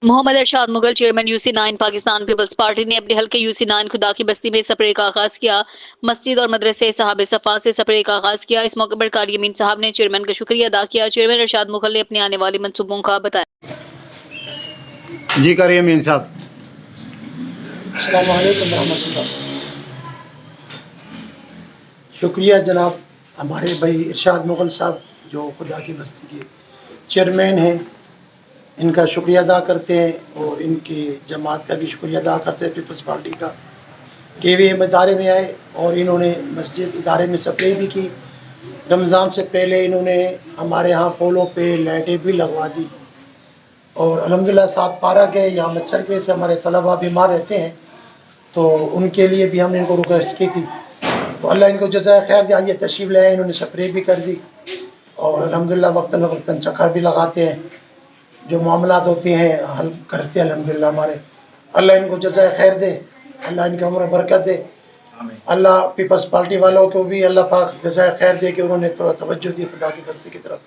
Mohammad Irshad Mughal chairman UC9 Pakistan peoples party ने अपने हल्के UC9 खुदा की बस्ती में स्प्रे का आगाज किया। मस्जिद और मदरसे साहब सफा से स्प्रे का आगाज किया। इस मौके पर कारी अमीन साहब ने चेयरमैन का शुक्रिया अदा किया। चेयरमैन इरशाद मुगल ने अपने आने वाले मंसूबों का बताया। जी कारी अमीन साहब। अस्सलाम वालेकुम रहमतुल्लाह। शुक्रिया जनाब हमारे भाई इरशाद मुगल साहब जो खुदा की बस्ती के चेयरमैन हैं, इनका शुक्रिया अदा करते हैं और इनकी जमात का भी शुक्रिया अदा करते हैं पीपल्स पार्टी का कि वे इदारे में आए और इन्होंने मस्जिद इदारे में स्प्रे भी की। रमज़ान से पहले इन्होंने हमारे यहाँ पोलों पे लाइटें भी लगवा दी और अल्हम्दुलिल्लाह साथ पार्क है, यहाँ मच्छर के से हमारे तलबा बीमार रहते हैं तो उनके लिए भी हमने इनको रिक्वेस्ट की थी। तो अल्लाह इनको जज़ाए खैर दिया, ये तशरीफ़ ले आए, इन्होंने स्प्रे भी कर दी और अल्हम्दुलिल्लाह वक्तन वक्तन चक्कर भी लगाते हैं, जो मामलात होते हैं हल करते हैं अल्हम्दुलिल्लाह हमारे। अल्लाह इनको जज़ाए खैर दे, अल्लाह इनकी उम्र बरकत दे। अल्लाह पीपल्स पार्टी वालों को भी अल्लाह पाक जज़ाए खैर दे कि उन्होंने थोड़ा तवज्जो दी खुदा की बस्ती की तरफ,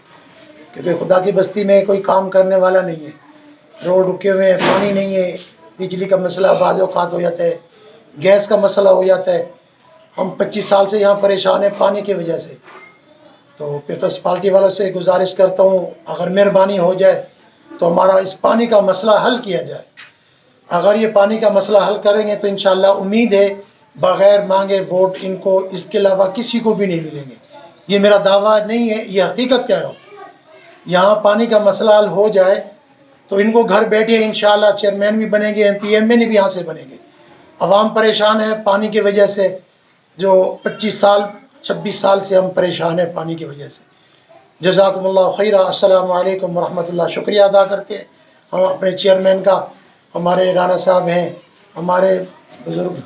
क्योंकि खुदा की बस्ती में कोई काम करने वाला नहीं है। रोड रुके हुए हैं, पानी नहीं है, बिजली का मसला बाज़ औक़ात हो जाता है, गैस का मसला हो जाता है। हम 25 साल से यहाँ परेशान हैं पानी की वजह से। तो पीपल्स पार्टी वालों से गुजारिश करता हूँ अगर मेहरबानी हो जाए तो हमारा इस पानी का मसला हल किया जाए। अगर ये पानी का मसला हल करेंगे तो इंशाअल्लाह उम्मीद है बग़ैर मांगे वोट इनको इसके अलावा किसी को भी नहीं मिलेंगे। ये मेरा दावा नहीं है, ये हकीकत कह रहा हूँ। यहाँ पानी का मसला हल हो जाए तो इनको घर बैठे इंशाअल्लाह चेयरमैन भी बनेंगे, MP MN भी यहाँ से बनेंगे। अवाम परेशान है पानी की वजह से, जो 25 साल 26 साल से हम परेशान हैं पानी की वजह से। जज़ाकुमुल्लाह खैरा। अस्सलामु अलैकुम वरहमतुल्लाह। शुक्रिया अदा करते हैं हम अपने चेयरमैन का, हमारे राणा साहब हैं, हमारे बुजुर्ग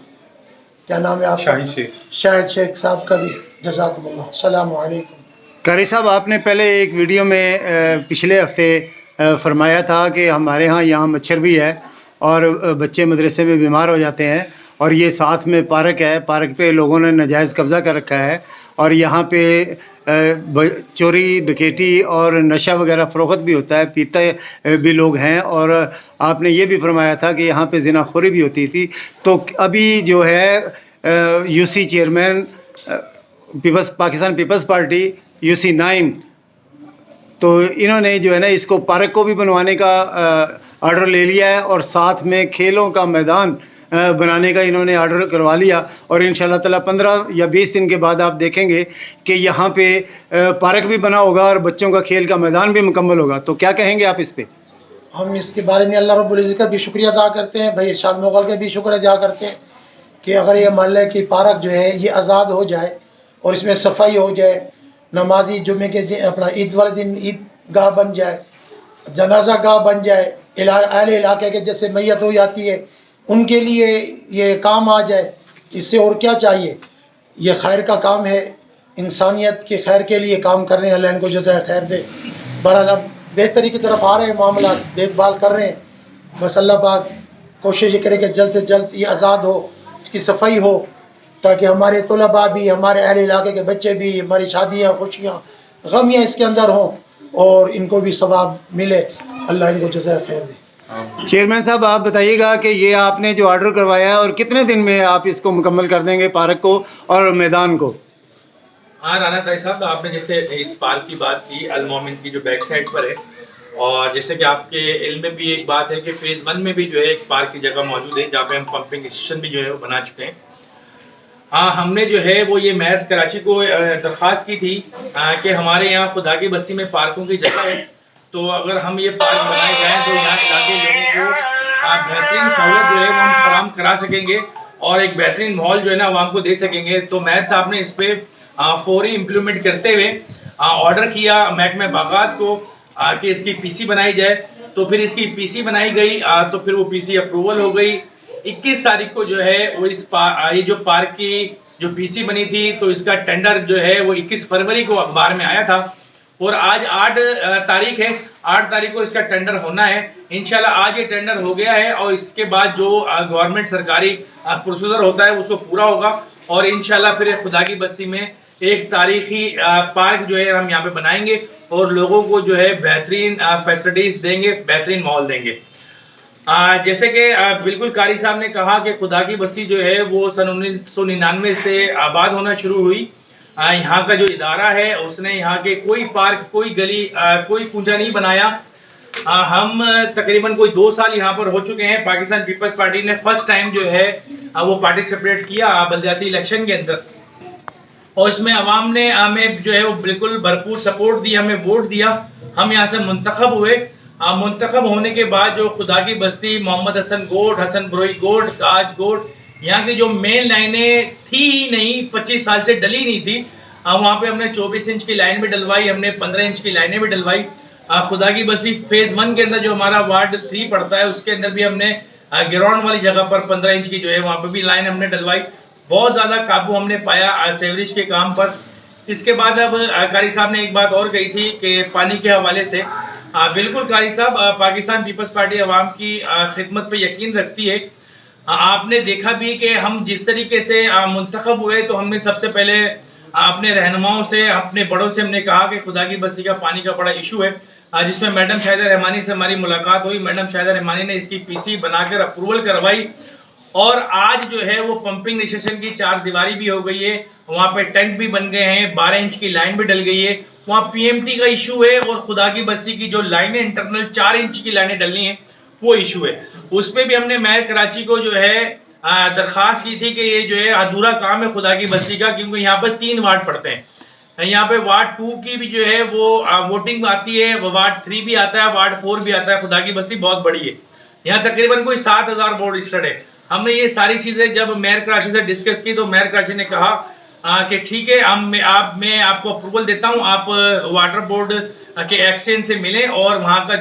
क्या नाम है आपका, शाहिद शेख साहब का भी जज़ाकुमुल्लाह। अस्सलामु अलैकुम। कारी साहब, आपने पहले एक वीडियो में पिछले हफ्ते फरमाया था कि हमारे यहाँ मच्छर भी है और बच्चे मदरसे में बीमार हो जाते हैं और ये साथ में पार्क है, पार्क पे लोगों ने नाजायज़ कब्ज़ा कर रखा है और यहाँ पे चोरी डकैती और नशा वगैरह फ़रोख्त भी होता है, पीते भी लोग हैं और आपने ये भी फरमाया था कि यहाँ पे ज़िनाखोरी भी होती थी। तो अभी जो है UC chairman Pakistan peoples Party UC9, तो इन्होंने जो है ना इसको पार्क को भी बनवाने का ऑर्डर ले लिया है और साथ में खेलों का मैदान बनाने का इन्होंने ऑर्डर करवा लिया और इंशाअल्लाह ताला 15 या 20 दिन के बाद आप देखेंगे कि यहाँ पे पार्क भी बना होगा और बच्चों का खेल का मैदान भी मुकम्मल होगा। तो क्या कहेंगे आप इस पे? हम इसके बारे में अल्लाह रब्बुल इज़्ज़त का भी शुक्रिया अदा करते हैं, भाई इरशाद मुगल का भी शुक्र अदा करते हैं कि अगर ये मोहल्ले की पार्क जो है ये आज़ाद हो जाए और इसमें सफाई हो जाए, नमाजी जुमे के दिन अपना ईद वाले दिन ईद गाह बन जाए, जनाजा गाह बन जाए, अहले इलाके के जैसे मैयत हो जाती है उनके लिए ये काम आ जाए, इससे और क्या चाहिए। ये खैर का काम है, इंसानियत के खैर के लिए काम कर रहे हैं, अल्लाह इनको जज़ाए खैर दे। बहरहाल अब बेहतरी की तरफ आ रहे हैं, मामला देखभाल कर रहे हैं। बस अल्लाह पाक कोशिश करे कि जल्द से जल्द ये आज़ाद हो, इसकी सफाई हो, ताकि हमारे तलबा भी, हमारे अहले इलाके के बच्चे भी, हमारी शादियाँ खुशियाँ गमियाँ इसके अंदर हों और इनको भी सवाब मिले। अल्लाह इनको जज़ाए खैर दे। चेयरमैन साहब, आप बताइएगा कि ये आपने जो ऑर्डर करवाया है और कितने दिन में आप इसको मुकम्मल कर देंगे पार्क को और मैदान को? हाँ राना ताई साहब, आपने जैसे इस पार्क की बात की अल मोमिन की जो बैक साइड पर है, और जैसे कि आपके इल्म में भी एक बात है कि फेज़ 1 में भी जो है एक पार्क की जगह मौजूद है जहाँ पे हम पंपिंग स्टेशन भी जो है वो बना चुके हैं। हाँ, हमने जो है वो ये मैच कराची को दरख्वास्त की थी कि हमारे यहाँ खुदा की बस्ती में पार्कों की जगह है, तो अगर हम ये पार्क बनाए जाएँ तो यहाँ इलाके लोगों को बेहतरीन सहूलत जो है वो हम फराहम करा सकेंगे और एक बेहतरीन माहौल जो है ना आवाम को दे सकेंगे। तो मैच साहब ने इस पर फौरी इम्प्लीमेंट करते हुए ऑर्डर किया महकमे बागात को कि इसकी PC बनाई जाए। तो फिर इसकी PC बनाई गई, तो फिर वो PC अप्रूवल हो गई। 21 तारीख को जो है वो ये जो पार्क की जो PC बनी थी तो इसका टेंडर जो है वो 21 फरवरी को अखबार में आया था और आज 8 तारीख है, 8 तारीख को इसका टेंडर होना है। इंशाल्लाह आज ये टेंडर हो गया है और इसके बाद जो गवर्नमेंट सरकारी प्रोसीजर होता है उसको पूरा होगा और इंशाल्लाह फिर खुदा की बस्ती में एक तारीखी पार्क जो है हम यहाँ पे बनाएंगे और लोगों को जो है बेहतरीन फैसिलिटीज देंगे, बेहतरीन माहौल देंगे। जैसे कि बिल्कुल कारी साहब ने कहा कि खुदा की बस्ती जो है वो सन 1999 से आबाद होना शुरू हुई। यहाँ का जो इदारा है उसने यहाँ के कोई पार्क, कोई गली, कोई कूंजा नहीं बनाया। हम तकरीबन कोई 2 साल यहाँ पर हो चुके हैं। पाकिस्तान पीपल्स पार्टी ने फर्स्ट टाइम जो है वो पार्टिसिपेट किया बलदियाती इलेक्शन के अंदर, और इसमें अवाम ने हमें जो है वो बिल्कुल भरपूर सपोर्ट दिया, हमें वोट दिया। हम यहाँ से मुंतखब हुए। मुंतखब होने के बाद जो खुदा की बस्ती, मोहम्मद हसन गोड, हसन बरोई गोड, ताज गोड, यहाँ की जो मेन लाइनें थी ही नहीं, 25 साल से डली नहीं थी, वहाँ पे हमने 24 इंच की लाइन भी डलवाई, हमने 15 इंच की लाइनें भी डलवाई। खुदा की बस्ती फेज 1 के अंदर जो हमारा वार्ड 3 पड़ता है उसके अंदर भी हमने गिराउंड वाली जगह पर 15 इंच की जो है वहाँ पे भी लाइन हमने डलवाई। बहुत ज्यादा काबू हमने पाया सेवरेज के काम पर। इसके बाद अब कारी साहब ने एक बात और कही थी कि पानी के हवाले से, बिल्कुल कारी साहब, पाकिस्तान पीपल्स पार्टी अवाम की खिदमत पे यकीन रखती है। आपने देखा भी कि हम जिस तरीके से मुंतखब हुए तो हमने सबसे पहले अपने रहनुमाओं से, अपने बड़ों से हमने कहा कि खुदा की बस्ती का पानी का बड़ा इशू है, जिसमें मैडम शाहिदा रहमानी से हमारी मुलाकात हुई। मैडम शाहिदा रहमानी ने इसकी पीसी बनाकर अप्रूवल करवाई, और आज जो है वो पंपिंग स्टेशन की 4 दीवारी भी हो गई है, वहां पे टैंक भी बन गए हैं, 12 इंच की लाइन भी डल गई है। वहां पीएमटी का इशू है, और खुदा की बस्ती की जो लाइनें इंटरनल 4 इंच की लाइनें डलनी है वो इशू है। उस पे भी हमने मेयर कराची को जो है दरखास्त की थी कि ये जो है अधूरा काम है खुदा की बस्ती का, क्योंकि यहाँ पर 3 वार्ड पड़ते हैं। यहाँ पे वार्ड 2 की भी जो है वो वोटिंग आती है, वार्ड 3 भी आता है, वार्ड 4 भी आता है। खुदा की बस्ती बहुत बड़ी है, यहाँ तकरीबन कोई 7000 वोट रजिस्टर्ड है। हमने ये सारी चीजें जब मेयर कराची से डिस्कस की तो मेयर कराची ने कहा कि ठीक है, मैं आपको अप्रूवल देता हूं, आप वाटर बोर्ड के एक्सचेंज से मिलें और वहां का